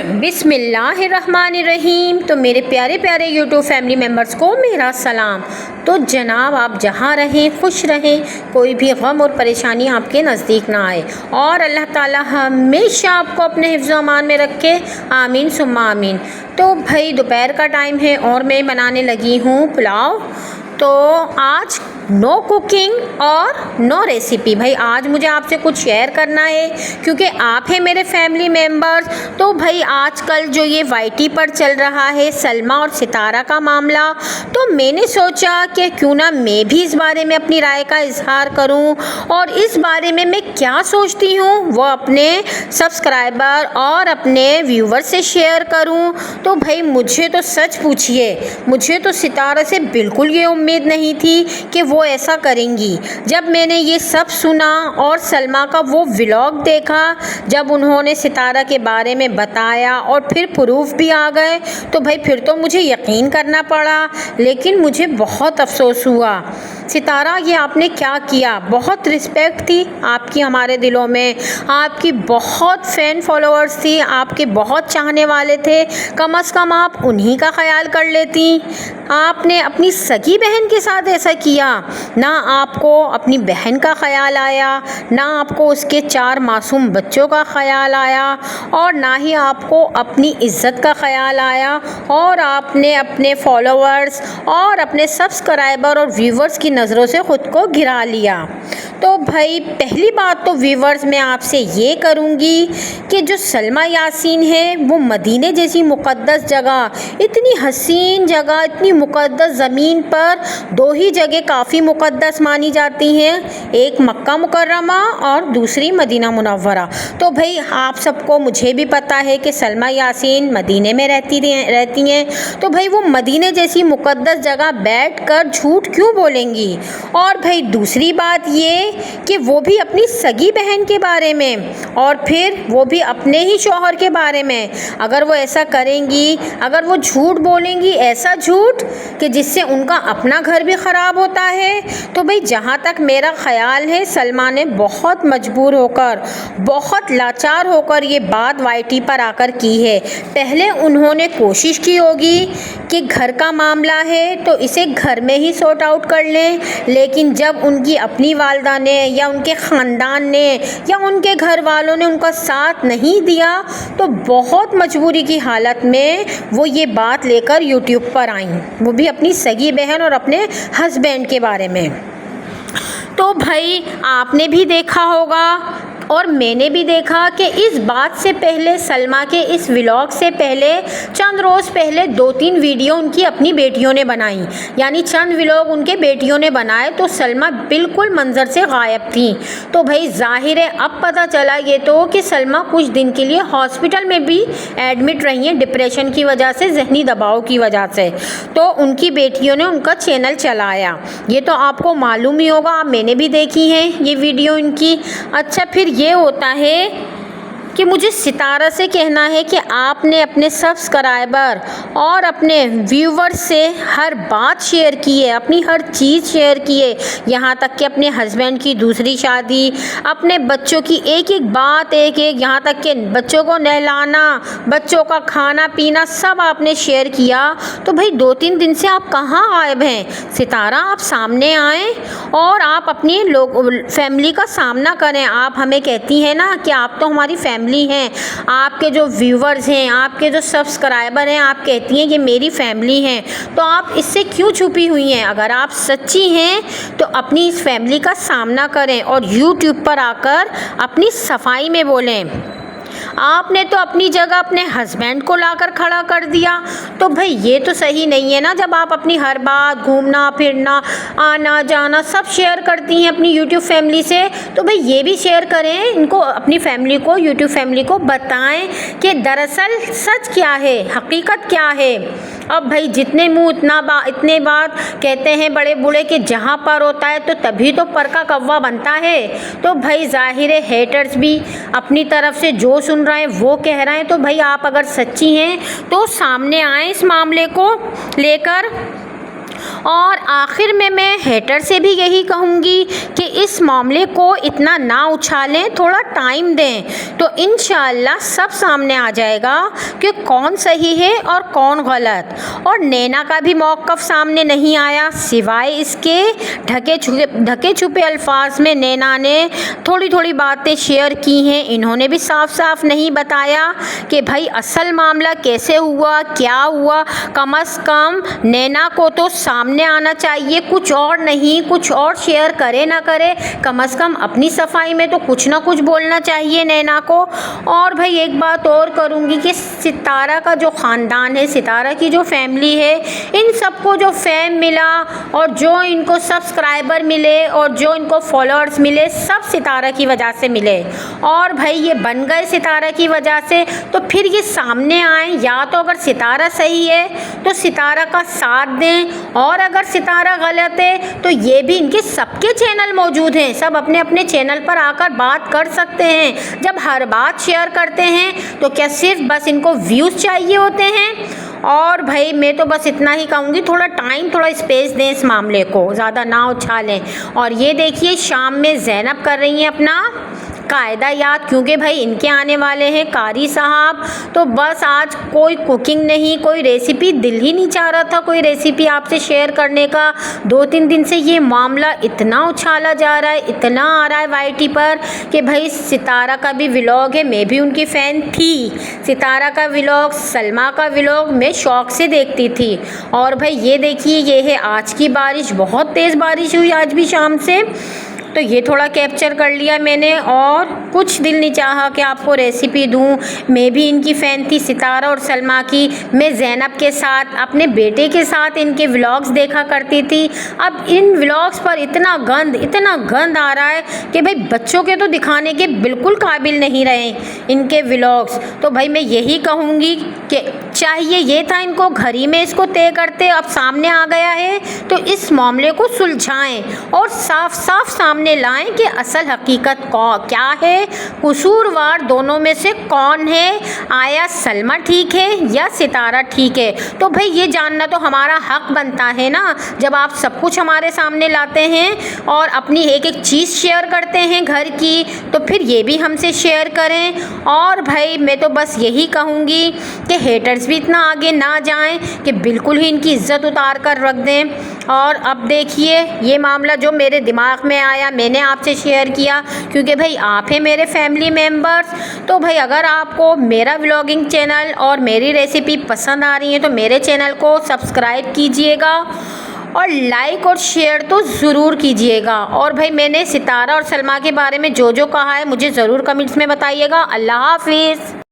बिस्मिल्लाहिर्रहमानिर्रहीम। तो मेरे प्यारे प्यारे यूट्यूब फैमिली मेम्बर्स को मेरा सलाम। तो जनाब, आप जहाँ रहें खुश रहें, कोई भी गम और परेशानी आपके नज़दीक ना आए और अल्लाह ताला हमेशा आपको अपने हिफ्ज़ व अमान में रखे। आमीन सुम्मा आमीन। तो भाई दोपहर का टाइम है और मैं बनाने लगी हूँ पुलाव। तो आज नो कुकिंग और नो रेसिपी। भाई आज मुझे आपसे कुछ शेयर करना है क्योंकि आप हैं मेरे फैमिली मेम्बर्स। तो भाई आजकल जो ये वाईटी पर चल रहा है सलमा और सितारा का मामला, तो मैंने सोचा कि क्यों ना मैं भी इस बारे में अपनी राय का इजहार करूं और इस बारे में मैं क्या सोचती हूं वो अपने सब्सक्राइबर और अपने व्यूवर से शेयर करूं। तो भाई मुझे तो सच पूछिए, मुझे तो सितारा से बिल्कुल ये उम्मीद नहीं थी कि वो ऐसा करेंगी। जब मैंने ये सब सुना और सलमा का वो व्लॉग देखा, जब उन्होंने सितारा के बारे में बताया और फिर प्रूफ भी आ गए, तो भाई फिर तो मुझे यकीन करना पड़ा। लेकिन मुझे बहुत अफसोस हुआ। सितारा, ये आपने क्या किया? बहुत रिस्पेक्ट थी आपकी हमारे दिलों में, आपकी बहुत फ़ैन फॉलोअर्स थी, आपके बहुत चाहने वाले थे। कम से कम आप उन्हीं का ख्याल कर लेती। आपने अपनी सगी बहन के साथ ऐसा किया। ना आपको अपनी बहन का ख्याल आया, ना आपको उसके 4 मासूम बच्चों का ख्याल आया और ना ही आपको अपनी इज़्ज़त का ख्याल आया। और आपने अपने फॉलोअर्स और अपने सब्सक्राइबर और व्यूवर्स की नज़रों से ख़ुद को घिरा लिया। तो भाई पहली बात तो व्यूवर्स मैं आपसे ये करूँगी कि जो सलमा यासीन है वो मदीने जैसी मुक़द्दस जगह, इतनी हसीन जगह, इतनी मुक़द्दस ज़मीन पर 2 ही जगह काफ़ी मुक़द्दस मानी जाती हैं, एक मक्का मुकर्रमा और दूसरी मदीना मुनव्वरा। तो भाई आप सबको, मुझे भी पता है कि सलमा यासीन मदीने में रहती हैं। तो भाई वो मदीने जैसी मुक़द्दस जगह बैठकर झूठ क्यों बोलेंगी? और भाई दूसरी बात ये कि वो भी अपनी सगी बहन के बारे में और फिर वो भी अपने ही शौहर के बारे में। अगर वो ऐसा करेंगी, अगर वो झूठ बोलेंगी, ऐसा झूठ कि जिससे उनका अपना घर भी ख़राब होता है, तो भाई जहाँ तक मेरा ख़याल है सलमा ने बहुत मजबूर होकर, बहुत लाचार होकर ये बात वाईटी पर आकर की है। पहले उन्होंने कोशिश की होगी कि घर का मामला है तो इसे घर में ही सॉर्ट आउट कर लें, लेकिन जब उनकी अपनी वालदा ने या उनके ख़ानदान ने या उनके घर वालों ने उनका साथ नहीं दिया, तो बहुत मजबूरी की हालत में वो ये बात लेकर यूट्यूब पर आईं, वो भी अपनी सगी बहन और अपने हस्बैंड के बारे में। तो भाई आपने भी देखा होगा और मैंने भी देखा कि इस बात से पहले, सलमा के इस व्लॉग से पहले, चंद रोज़ पहले 2-3 वीडियो उनकी अपनी बेटियों ने बनाई, यानी चंद व्लॉग उनके बेटियों ने बनाए, तो सलमा बिल्कुल मंजर से गायब थी। तो भाई जाहिर है अब पता चला ये तो कि सलमा कुछ दिन के लिए हॉस्पिटल में भी एडमिट रही हैं, डिप्रेशन की वजह से, जहनी दबाव की वजह से। तो उनकी बेटियों ने उनका चैनल चलाया, ये तो आपको मालूम ही होगा, मैंने भी देखी है ये वीडियो इनकी। अच्छा, फिर ये होता है कि मुझे सितारा से कहना है कि आपने अपने सब्सक्राइबर और अपने व्यूवर्स से हर बात शेयर की है, अपनी हर चीज़ शेयर की है, यहाँ तक कि अपने हस्बैंड की दूसरी शादी, अपने बच्चों की एक एक बात, एक यहाँ तक कि बच्चों को नहलाना, बच्चों का खाना पीना, सब आपने शेयर किया। तो भाई 2-3 दिन से आप कहाँ गायब हैं? सितारा, आप सामने आएँ और आप अपनी फैमिली का सामना करें। आप हमें कहती हैं ना कि आप तो हमारी फैमिली हैं, आपके जो व्यूवर्स हैं, आपके जो सब्सक्राइबर हैं, आप कहती हैं ये मेरी फैमिली हैं, तो आप इससे क्यों छुपी हुई हैं? अगर आप सच्ची हैं तो अपनी इस फैमिली का सामना करें और यूट्यूब पर आकर अपनी सफाई में बोलें। आपने तो अपनी जगह अपने हस्बैंड को लाकर खड़ा कर दिया, तो भाई ये तो सही नहीं है ना। जब आप अपनी हर बात, घूमना फिरना, आना जाना सब शेयर करती हैं अपनी यूट्यूब फैमिली से, तो भाई ये भी शेयर करें, इनको, अपनी फैमिली को, यूट्यूब फैमिली को बताएं कि दरअसल सच क्या है, हकीकत क्या है। अब भाई जितने मुँह इतने बात कहते हैं बड़े बूढ़े कि जहाँ पर होता है तो तभी तो पर का कौवा बनता है। तो भाई जाहिर है हेटर्स भी अपनी तरफ से जो सुन रहे हैं वो कह रहे हैं। तो भाई आप अगर सच्ची हैं तो सामने आए इस मामले को लेकर और आखिर में मैं हेटर से भी यही कहूँगी कि इस मामले को इतना ना उछालें, थोड़ा टाइम दें, तो इंशाअल्लाह सब सामने आ जाएगा कि कौन सही है और कौन गलत। और नैना का भी मौक़िफ़ सामने नहीं आया, सिवाय इसके ढके छुपे अल्फाज में नैना ने थोड़ी थोड़ी बातें शेयर की हैं। इन्होंने भी साफ साफ नहीं बताया कि भाई असल मामला कैसे हुआ, क्या हुआ। कम अज़ कम नैना को तो सामने आना चाहिए, कुछ और नहीं, कुछ और शेयर करे ना करे, कम अज़ कम अपनी सफाई में तो कुछ ना कुछ बोलना चाहिए नैना को। और भाई एक बात और करूँगी कि सितारा का जो ख़ानदान है, सितारा की जो फैमिली है, इन सबको जो फेम मिला और जो इनको सब्सक्राइबर मिले और जो इनको फॉलोअर्स मिले, सब सितारा की वजह से मिले। और भाई ये बन गए सितारा की वजह से, तो फिर ये सामने आए। या तो अगर सितारा सही है तो सितारा का साथ दें, और अगर सितारा गलत है तो ये भी, इनके सबके चैनल मौजूद हैं, सब अपने अपने चैनल पर आकर बात कर सकते हैं। जब हर बात शेयर करते हैं तो क्या सिर्फ बस इनको व्यूज़ चाहिए होते हैं? और भाई मैं तो बस इतना ही कहूँगी, थोड़ा टाइम, थोड़ा स्पेस दें इस मामले को, ज़्यादा ना उछालें। और ये देखिए शाम में ज़ैनब कर रही हैं अपना कायदा याद, क्योंकि भाई इनके आने वाले हैं कारी साहब। तो बस आज कोई कुकिंग नहीं, कोई रेसिपी, दिल ही नहीं चाह रहा था कोई रेसिपी आपसे शेयर करने का। 2-3 दिन से ये मामला इतना उछाला जा रहा है, इतना आ रहा है वाईटी पर कि भाई सितारा का भी व्लॉग है, मैं भी उनकी फ़ैन थी। सितारा का व्लॉग, सलमा का व्लॉग मैं शौक़ से देखती थी। और भाई ये देखिए, ये है आज की बारिश, बहुत तेज़ बारिश हुई आज भी शाम से, तो ये थोड़ा कैप्चर कर लिया मैंने। और कुछ दिल नहीं चाहा कि आपको रेसिपी दूं, मैं भी इनकी फ़ैन थी सितारा और सलमा की। मैं ज़ैनब के साथ, अपने बेटे के साथ इनके व्लॉग्स देखा करती थी। अब इन व्लॉग्स पर इतना गंद आ रहा है कि भाई बच्चों के तो दिखाने के बिल्कुल काबिल नहीं रहे इनके व्लॉग्स। तो भाई मैं यही कहूँगी कि चाहिए ये था इनको घर ही में इसको तय करते, अब सामने आ गया है तो इस मामले को सुलझाएं और साफ साफ सामने लाएं कि असल हकीकत क्या है, कसूरवार दोनों में से कौन है, आया सलमा ठीक है या सितारा ठीक है। तो भाई ये जानना तो हमारा हक बनता है ना, जब आप सब कुछ हमारे सामने लाते हैं और अपनी एक एक चीज़ शेयर करते हैं घर की, तो फिर ये भी हमसे शेयर करें। और भाई मैं तो बस यही कहूँगी कि हेटर्स भी इतना आगे ना जाएं कि बिल्कुल ही इनकी इज़्ज़त उतार कर रख दें। और अब देखिए ये मामला जो मेरे दिमाग में आया मैंने आपसे शेयर किया, क्योंकि भाई आप हैं मेरे फैमिली मेम्बर्स। तो भाई अगर आपको मेरा व्लॉगिंग चैनल और मेरी रेसिपी पसंद आ रही है तो मेरे चैनल को सब्सक्राइब कीजिएगा और लाइक और शेयर तो ज़रूर कीजिएगा। और भाई मैंने सितारा और सलमा के बारे में जो जो कहा है मुझे ज़रूर कमेंट्स में बताइएगा। अल्लाह हाफिज़।